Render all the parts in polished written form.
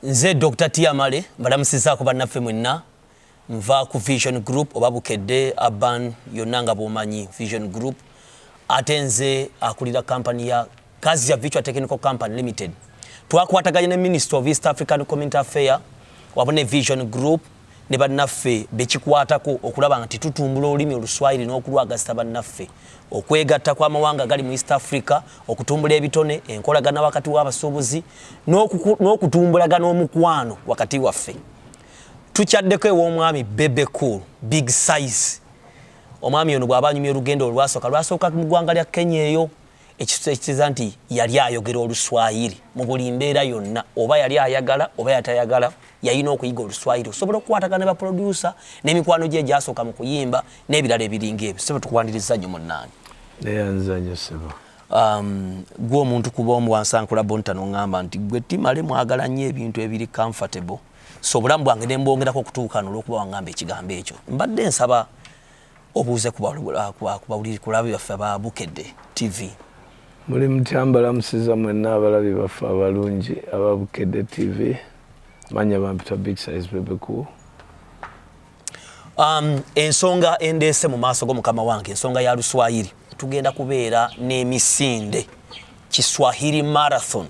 Nze Dr. Tiamale balamusizaako bannaffe mwenna nva ku Vision Group oba Bukedde Urban yonanga bomanyi Vision Group ate nze akulira company ya kazi ya Virtual Technical Company Limited. Twakwataganye ne Minister of East African Community Affairs wabone Vision Group ne bannaffe bekikwatako okulaba nti tutumbula olulimi oluswayiri n'okulwagasa bannaffe okwegatta kwa mawanga gali mu East Africa okutumbula ebitone enkolagana wakati w'abasuubuzi n'okutumbulagana omukwano wakati waffe. Tukyaddeko ew'omwami Bebe cool big size omwami ono bw'abanyumya olugendo lwasooka mu ggwanga lya Kenya eyo ekitegeeza nti yali ayogera oluswayiri mu buli mbeera yonna oba yali ayagala oba yatayagala yayina okuyiga oluswayiri osobola okukwatagana ne baproducer n'emikwano gye gyasooka mu kuyimba n'ebirala ebiringa ebyo. Sebo tukwaniriza nnyo munnaani nzanyo sebo gwe omuntu kuba omu wansankula bonta n'oŋŋamba nti gwe Timale mwagala nnyo ebintu ebiri comfortable so obulamu bwange ne mbongerako okutuukana olw'okuba waŋŋamba ekigambo ekyo. Mbadde nsaba obuuze kulabi baffe aba Bukedde TV. Muli mutyambala musiza mwenna abalabi baffe abalungi aba Bukedde TV. Manya bampita big size Bebe cool. Ensonga endeese mu maaso go mukama wange ensonga ya luswayiri tugenda kubeera n'emisinde Kiswahili marathon.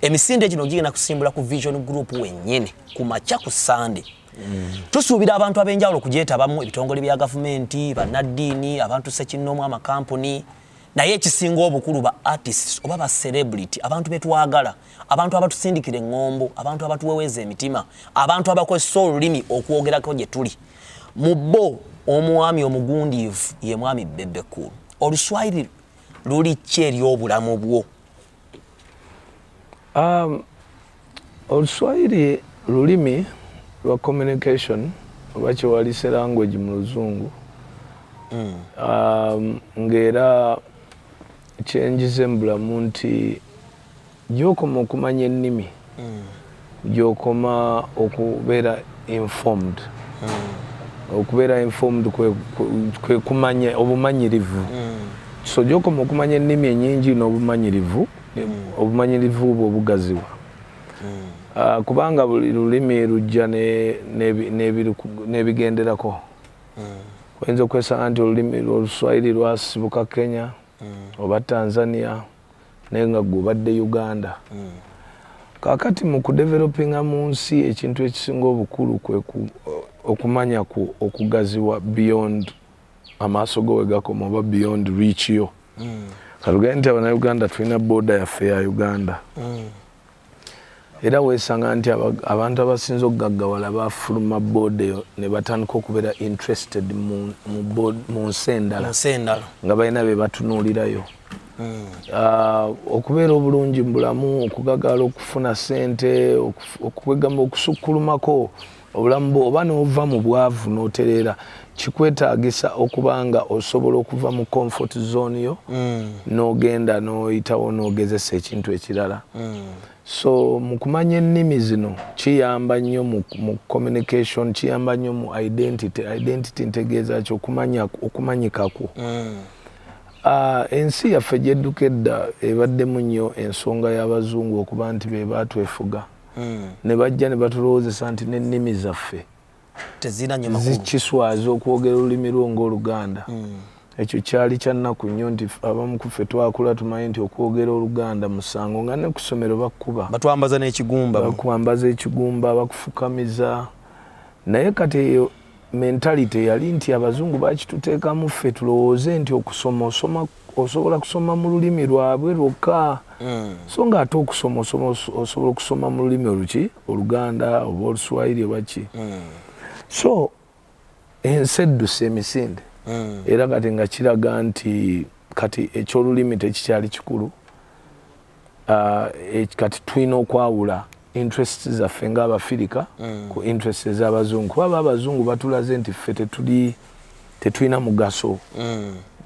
Emisinde gino gigenda kusimbula ku Vision Group wennyini ku makya ku Sunday. Tusuubira abantu ab'enjawulo kugyetabamu ebitongole bya gavumenti bannaddiini abantu sekinoomu amakampuni naye ekisinga obukulu ba artists oba ba celebrity abantu betwagala abantu abatusindikira eŋŋombo abantu abatuweweeza emitima abantu abakozesa olulimi okwogerako gye tuli mu bo omwami omugundiivu ye mwami Bebe cool. Oluswayiri luli ki eri obulamu bwo? Oluswayiri lulimi lwa communication oba kyewalise language mu luzungu ng'era kyenjize mu bulamu nti gy'okoma okumanya ennimi gy'okoma okubeera informed. Okubeera informed kwe kumanya obumanyirivu. So gy'okoma okumanya ennimi ennyingi n'obumanyirivu obumanyirivu bwo obugaziwa. Kubanga buli lulimi lujja n'ebigenderako. Oyinza okwesanga nti olulimi oluswayiri lwasibuka Kenya oba Tanzania naye nga ggwe obadde Uganda. Kaakati mu kudevelopinga mu nsi ekintu ekisinga obukulu kwe okumanya okugaziwa beyond amaaso go we gakoma oba beyond reach yo. Katugende nti Abannayuganda tulina booda yaffe ya Uganda. Era weesanga nti abantu abasinze okugaggawala bafuluma booda eyo ne batandika okubeera interested mu nsi endala nga balina be batunuulirayo. Okubeera obulungi mu bulamu okugagala okufuna ssente okwegamba okusukkulumako obulamu bwo oba n'ova mu bwavu n'otereera kikwetaagisa okuba nga osobola okuva mu comfort zone yo n'ogenda n'oyitawo n'ogezesa ekintu ekirala. So mu kumanya ennimi zino kiyamba nnyo mu communication, kiyamba nnyo mu identity ntegeeza ki okumanyikako. Ensi yaffe gy'edduka edda ebaddemu nnyo ensonga y'abazungu okuba nti be baatwefuga ne bajja ne batulowoozesa nti n'ennimi zaffe zikiswaza okwogera olulimi lwo ng'Oluganda. Ekyo kyali kya nnaku nnyo nti abamu ku ffe twakula tumanyi nti okwogera Oluganda musango nga ne ku ssomero bakkuba batwambaza n'ekigumba bakwambaza ekigumba bakufukamiza. Naye kati eyo mentality yali nti abazungu bakituteekamu ffe tulowooze nti okusoma osobola kusoma mu lulimi lwabwe lwokka. So nga ate okusoma osobola okusoma mu lulimi oluki Oluganda oba Oluswayiri oba ki. So ensi edduse emisinde era kati nga kiraga nti kati ekyolulimi tekikyali kikulu. Kati tulina okwawula interests zaffe ng'Abafirika ku interests ez'Abazungu kuba Abazungu batulaze nti ffe tetulina mugaso.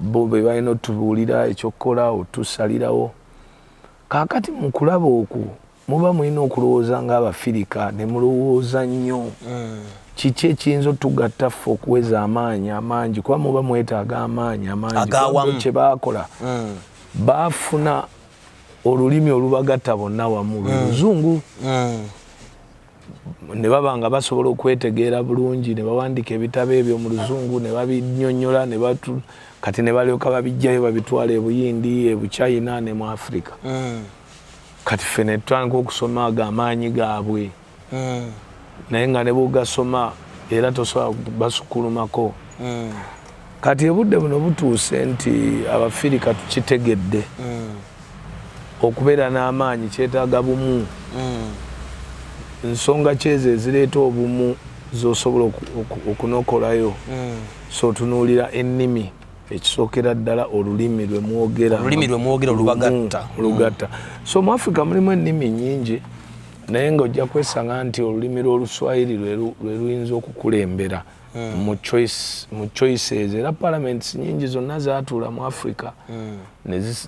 Bo be balina otubuulira ekyokukola otusalirawo. Kaakati mu kulaba okwo muba mulina okulowooza ng'Abafirika ne mulowooza nnyo kiki ekiyinza otugatta ffe okuweza amaanyi amangi kuba muba mwetaaga amaanyi kye baakola baafuna olulimi olubagatta bonna wamu luzungu. ne babanga basobola okwetegeera bulungi ne bawandiika ebitabo ebyo mu luzungu ne babinnyonnyola ne batu kati ne balyoka babijjayo babitwala e Buyindi e Buchina ne mu Africa kati ffe ne tutandika okusoma amaanyi gaabwe naye nga ne bw'ogasoma era tosobola basukulumako kati obudde buno butuuse nti Abafirika tukitegedde okubeera n'amaanyi kyetaaga bumu ensonga kyezo ezireeta obumu z'osobola okunokolayo so tunuulira ennimi ekisookera ddala olulimi lwe mwogera olubagatta so mu Africa mulimu ennimi nnyingi naye ng'ojja kwesanga nti olulimi lw'Oluswayiri lwe luyinza okukulembera mu choices era parliaments nyingi zonna zaatuula mu Africa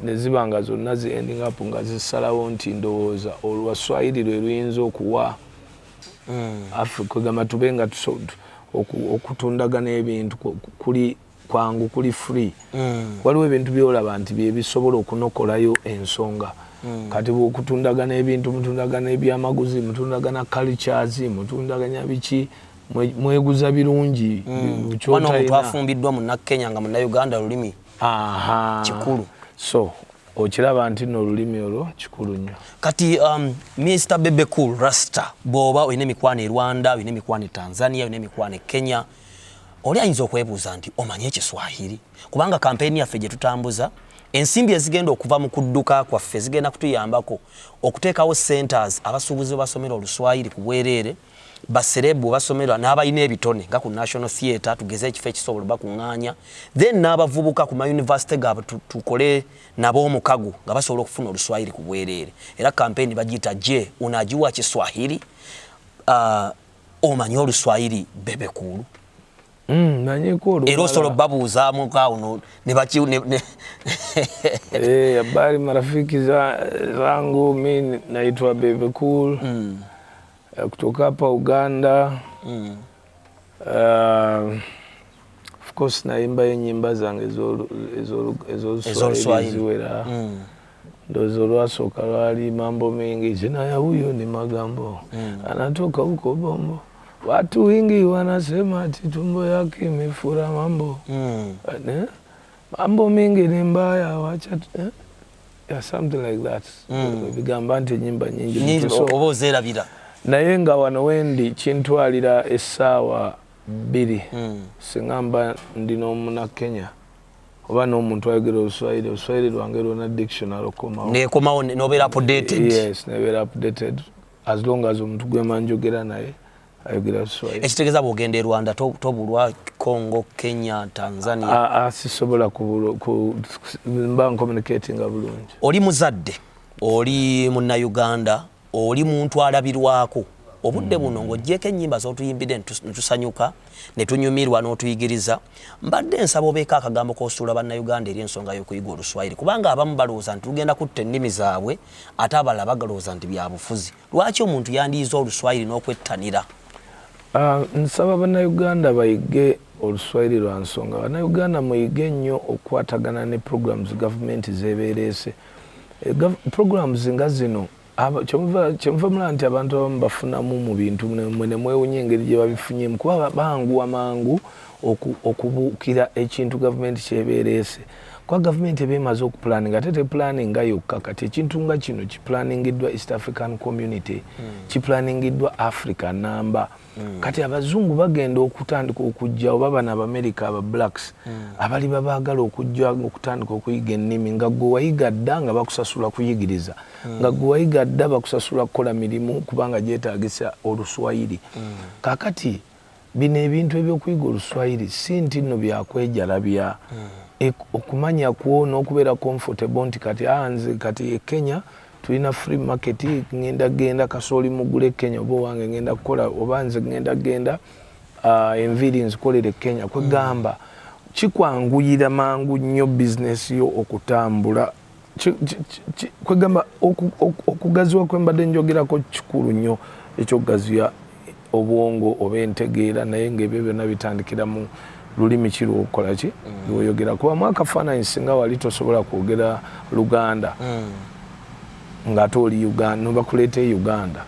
ne ziba nga zonna zi ending up nga zisalawo nti ndowooza Olwaswayiri lwe luyinza okuwa Africa gamba tube nga okutundagana ebintu kuli kwangu kuli free waliwo ebintu byolaba nti byebisobola okunokolayo ensonga kati bw'okutundagana ebintu mutundagana ebyamaguzi mutundagana cultures mutundaganya biki mweguza birungi wano omuntu afumbiddwa munnakenya nga munnayuganda lulimi kikulu so okiraba nti no olulimi olwo kikulu nnyo kati Mr. Bebe Cool Rasta bw'oba olina emikwano e Rwanda olina emikwano e Tanzania olina emikwano e Kenya oli ayinza okwebuuza nti omanyi Ekiswahili kubanga kampeyini yaffe gye tutambuza ensimbi ezigenda okuva mu kudduka kwaffe zigenda kutuyambako okuteekawo centers abasuubuzi basomera Oluswayiri ku bwereere baserebu basomera n'abalina ebitone nga ku National Theatre tugeze ekifo ekisobola bakuŋŋaanya then n'abavubuka ku mayunivasite gaabwe tukole nabo omukago nga basobola okufuna Oluswayiri ku bwereere era kampeyini bagiyita je unajua Kiswahili omanyi Oluswayiri Bebe Cool era osobola babuuzaamu kauno habari marafiki zangu mi naitwa Bebe Cool kutoka hapa Uganda of course naimba nyimba zange ezo ziwera ndozo lwasooka lwali mambo mengi jina ya huyo ni magambo anatoka huko Bombo watu wengi wanasema ati tumbo yake imefura mambo mambo mengi ni mbaya wacha yeah, something like that bigamba nti nyimba nyingi oboozerabira naye nga wano wendi kintwalira essaawa 2 singamba ndi n'omuna Kenya oba n'omuntu ayogera Oluswayiri lwange lwonna dictionary nekomawo nobeera updated yes nebeera updated as long as omuntu gwema njogera naye ayogera Oluswayiri ekitegeeza bw'ogenda e Rwanda tobulwa Congo Kenya Tanzania sisobola mba communicating bulungi oli muzadde oli munnayuganda oli muntu alabirwako obudde buno ng'oggyeko ennyimba z'otuyimbidde netusanyuka netunyumirwa n'otuyigiriza mbadde nsaba obeeko akagambo k'osuula bannayuganda eri ensonga y'okuyiga Oluswayiri kubanga abamu balowooza nti tugenda kutta ennimi zaabwe ate abalala bagalowooza nti bya bufuzi lwaki omuntu yandiyiza Oluswayiri n'okwettanira nsaba bannayuganda bayige Oluswayiri lwa nsonga bannayuganda muyige nnyo okukwatagana ne programs gavumenti zebeereese programs nga zino kyemuva mulaba nti abantu abamu bafunamu mu bintu ne mwewunya engeri gye babifunyemu kuba banguwa mangu okubuukira ekintu gavumenti kyebeereese kuba gavumenti eba emaze okupulaninga ate tepulaninga yokka kati ekintu nga kino kiplaningiddwa East African Community kiplaningiddwa Africa namba kati abazungu bagenda okutandika okujja oba bano Abamerika aba blacks abali babaagala okujja okutandika okuyiga ennimi nga gwe wayiga dda nga bakusasula kuyigiriza nga gwe wayiga dda bakusasula kukola mirimu kubanga gyetaagisa Oluswayiri kakati bino ebintu ebyokuyiga Oluswayiri si nti nno byakwejalabya okumanya kwo n'okubeera comfortable nti kati nze kati e Kenya tulina free market ngenda genda kasooli mugule Kenya oba wange ngenda kukola oba nze ngenda genda enviri nzikolere Kenya kwegamba kikwanguyira mangu nnyo business yo okutambula kwegamba okugaziwa kwembadde njogerako kikulu nnyo ekyogaziya obwongo oba entegeera naye ng'ebyo byonna bitandikira mu lulimi ki lwokukola ki lwoyogera kuba mu akafaananyi singa wali tosobola kwogera Luganda ngate oli Uganda nobakulete Uganda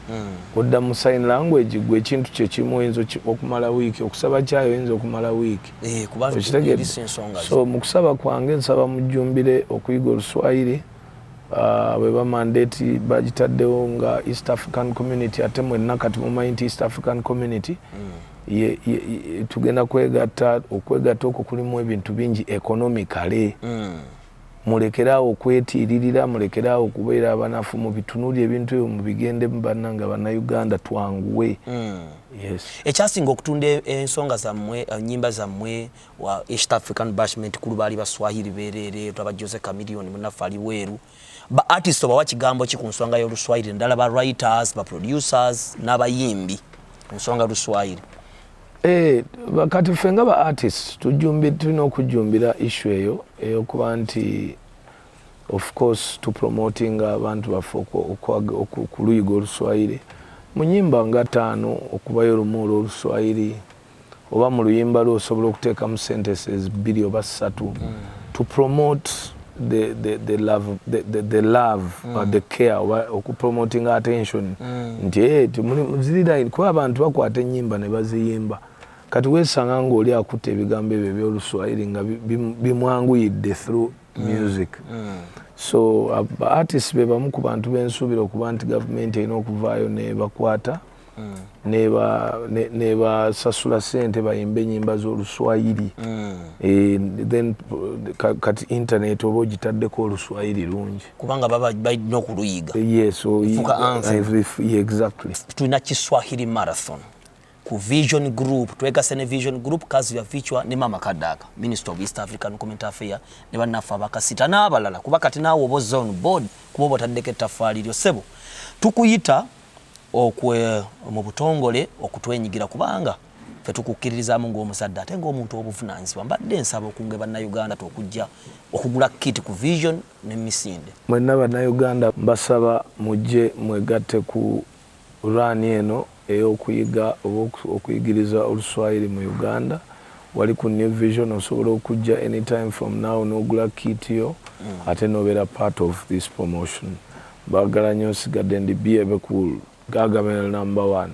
odda mu sign language gwe ekintu kye kimu oyinza okumala wiiki okusaba kyayo oyinza okumala wiiki so mu kusaba kwange nsaba mujjumbire okuyiga Oluswayiri bwe ba mandate bagitaddewo nga East African Community ate mwenna kati mumanyi nti East African Community tugenda okwegatta okwo kulimu ebintu bingi economically mulekerawo okwetiiririra mulekerawo okubeera abanafu mu bitunuli ebintu ebyo mubigende bannanga bannayuganda twanguwe ekyasinga okutunda ensonga zammwe nnyimba zammwe wa East African Bashment kulu baali baswahili beerere twaba Jose Chameleone munaffe ali weeru ba artist obawa kigambo ki ku nsonga y'Oluswahili ndala ba writers ba producers n'abayimbi ku nsonga y'Oluswahili kati ffe nga ba artists tulina okujjumbira issue eyo eyokuba nti of course to promoting abantu baffe okuluyiga Oluswahili mu nnyimba nga 5 okubayo olumu olw'Oluswahili oba mu luyimba lwo osobola okuteekamu sentences 2 oba 3 to promote the love or the care okupromoting attention nti muzirira kuba abantu bakwata ennyimba ne baziyimba kati weesanga ng'oli akutte ebigambo ebyo by'Oluswahili nga bimwanguyidde through music so artists be bamu ku bantu b'ensuubira okuba nti gavumenti erina okuvaayo nebakwata nebasasula ssente bayimba ennyimba z'Oluswahili then kati internet oba ogitaddeko Oluswahili lungi kubanga baba balina okuluyiga exactly tulina Kiswahili marathon ku Vision Group twegase ne Vision Group kazi ya vichwa ne Mama Kadaka Minister of East African Community Affairs ne bannafa abakasita n'abalala kuba kati naawe oba zone board kuba botaddeko ettaffaali lyo ssebo tukuyita mu butongole okutwenyigira kubanga ffe tukukkiririzaamu ng'omusadde ate ng'omuntu obuvunaanyizibwa mbadde nsaba okunge bannayuganda okujja okugula kit ku Vision n'emisinde mwenna bannayuganda mbasaba mujje mwegatte ku run eno eyokuyiga okuyigiriza Oluswahili mu Uganda wali ku New Vision osobola okujja anytime from now n'ogula kit yo ate nobeera part of this promotion baagala nnyo nsigadde ndi Bebe cool Gagamel #1